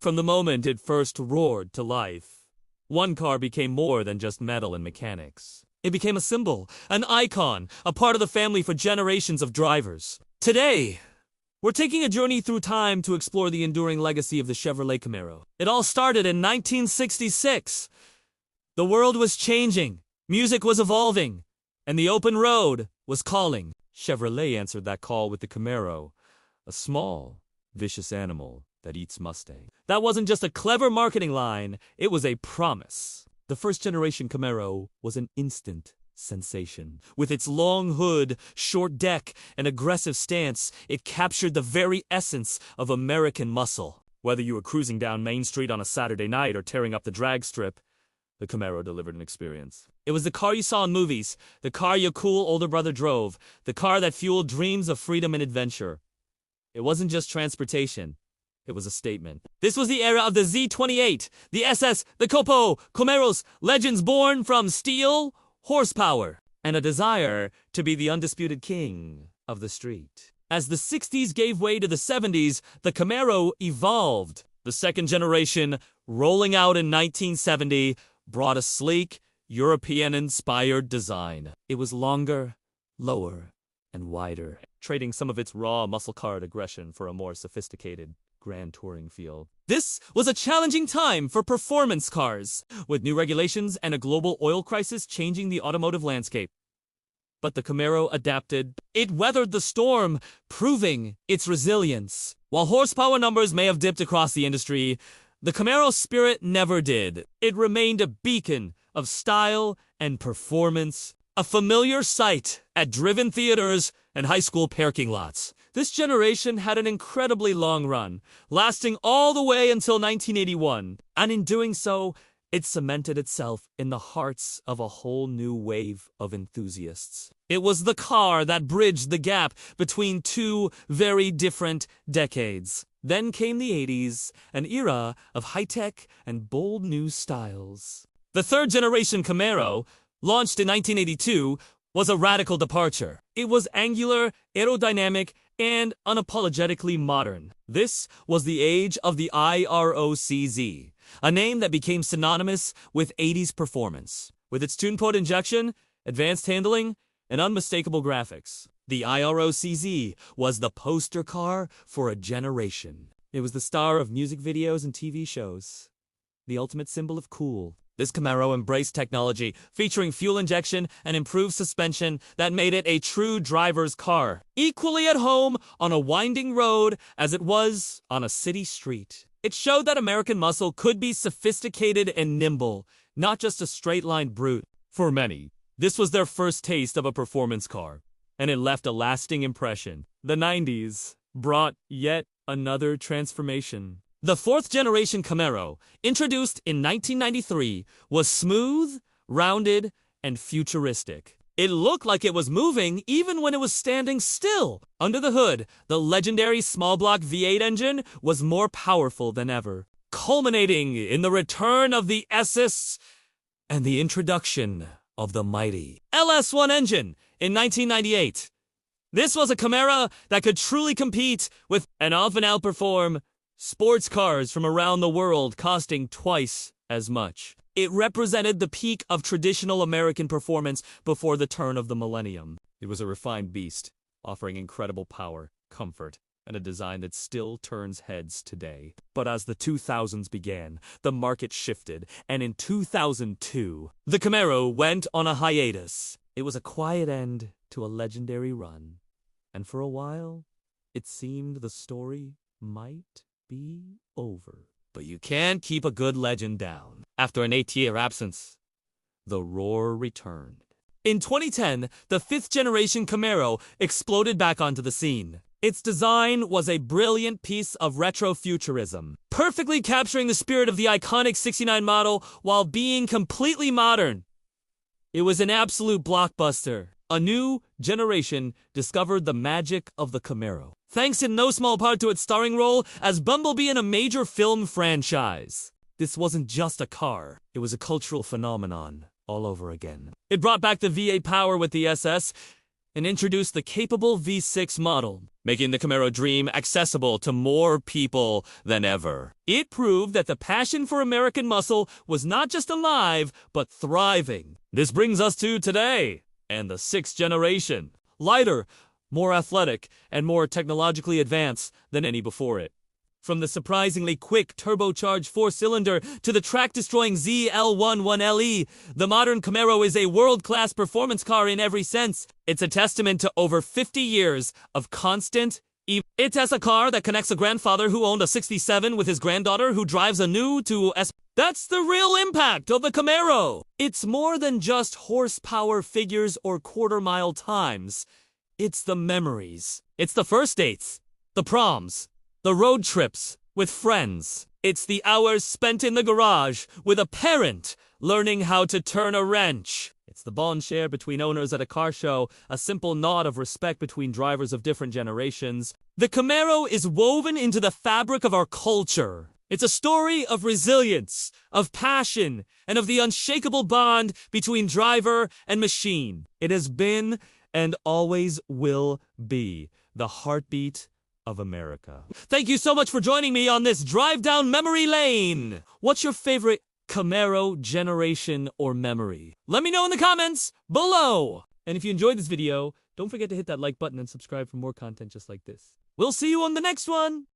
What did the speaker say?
From the moment it first roared to life, one car became more than just metal and mechanics. It became a symbol, an icon, a part of the family for generations of drivers. Today, we're taking a journey through time to explore the enduring legacy of the Chevrolet Camaro. It all started in 1966. The world was changing, music was evolving, and the open road was calling. Chevrolet answered that call with the Camaro, a small, vicious animal that eats Mustang. That wasn't just a clever marketing line, it was a promise. The first-generation Camaro was an instant sensation. With its long hood, short deck, and aggressive stance, it captured the very essence of American muscle. Whether you were cruising down Main Street on a Saturday night or tearing up the drag strip, the Camaro delivered an experience. It was the car you saw in movies, the car your cool older brother drove, the car that fueled dreams of freedom and adventure. It wasn't just transportation. It was a statement. This was the era of the Z28, the SS, the Copo, Camaros, legends born from steel, horsepower, and a desire to be the undisputed king of the street. As the 60s gave way to the 70s, the Camaro evolved. The second generation, rolling out in 1970, brought a sleek, European-inspired design. It was longer, lower, and wider, trading some of its raw muscle-card aggression for a more sophisticated, grand touring feel. This was a challenging time for performance cars, with new regulations and a global oil crisis changing the automotive landscape. But the Camaro adapted. It weathered the storm, proving its resilience. While horsepower numbers may have dipped across the industry, the Camaro spirit never did. It remained a beacon of style and performance, a familiar sight at driven theaters and high school parking lots. This generation had an incredibly long run, lasting all the way until 1981, and in doing so, it cemented itself in the hearts of a whole new wave of enthusiasts. It was the car that bridged the gap between two very different decades. Then came the 80s, an era of high-tech and bold new styles. The third-generation Camaro, launched in 1982, was a radical departure. It was angular, aerodynamic, and unapologetically modern. This was the age of the IROCZ, a name that became synonymous with 80s performance. With its twin-port injection, advanced handling, and unmistakable graphics, the IROCZ was the poster car for a generation. It was the star of music videos and TV shows, the ultimate symbol of cool. This Camaro embraced technology, featuring fuel injection and improved suspension that made it a true driver's car, equally at home on a winding road as it was on a city street. It showed that American muscle could be sophisticated and nimble, not just a straight-line brute. For many, this was their first taste of a performance car, and it left a lasting impression. The 90s brought yet another transformation. The fourth-generation Camaro, introduced in 1993, was smooth, rounded, and futuristic. It looked like it was moving even when it was standing still. Under the hood, the legendary small-block V8 engine was more powerful than ever, culminating in the return of the SS and the introduction of the mighty LS1 engine in 1998. This was a Camaro that could truly compete with and often outperform sports cars from around the world, costing twice as much. It represented the peak of traditional American performance before the turn of the millennium. It was a refined beast, offering incredible power, comfort, and a design that still turns heads today. But as the 2000s began, the market shifted, and in 2002, the Camaro went on a hiatus. It was a quiet end to a legendary run, and for a while, it seemed the story might be over. But you can't keep a good legend down. After an 8-year absence, the roar returned. In 2010, the fifth-generation Camaro exploded back onto the scene. Its design was a brilliant piece of retrofuturism, perfectly capturing the spirit of the iconic '69 model while being completely modern. It was an absolute blockbuster. A new generation discovered the magic of the Camaro, thanks in no small part to its starring role as Bumblebee in a major film franchise. This wasn't just a car, it was a cultural phenomenon all over again. It brought back the V8 power with the SS, and introduced the capable V6 model, making the Camaro dream accessible to more people than ever. It proved that the passion for American muscle was not just alive, but thriving. This brings us to today, and the sixth generation. Lighter, more athletic, and more technologically advanced than any before it. From the surprisingly quick turbocharged four-cylinder to the track-destroying ZL11LE, the modern Camaro is a world-class performance car in every sense. It's a testament to over 50 years of constant It's as a car that connects a grandfather who owned a 67 with his granddaughter who drives a new to S. That's the real impact of the Camaro. It's more than just horsepower figures or quarter-mile times. It's the memories. It's the first dates, the proms, the road trips with friends. It's the hours spent in the garage with a parent learning how to turn a wrench. It's the bond shared between owners at a car show, a simple nod of respect between drivers of different generations. The Camaro is woven into the fabric of our culture. It's a story of resilience, of passion, and of the unshakable bond between driver and machine. It has been and always will be the heartbeat of America. Thank you so much for joining me on this drive down memory lane. What's your favorite Camaro generation or memory? Let me know in the comments below. And if you enjoyed this video, don't forget to hit that like button and subscribe for more content just like this. We'll see you on the next one.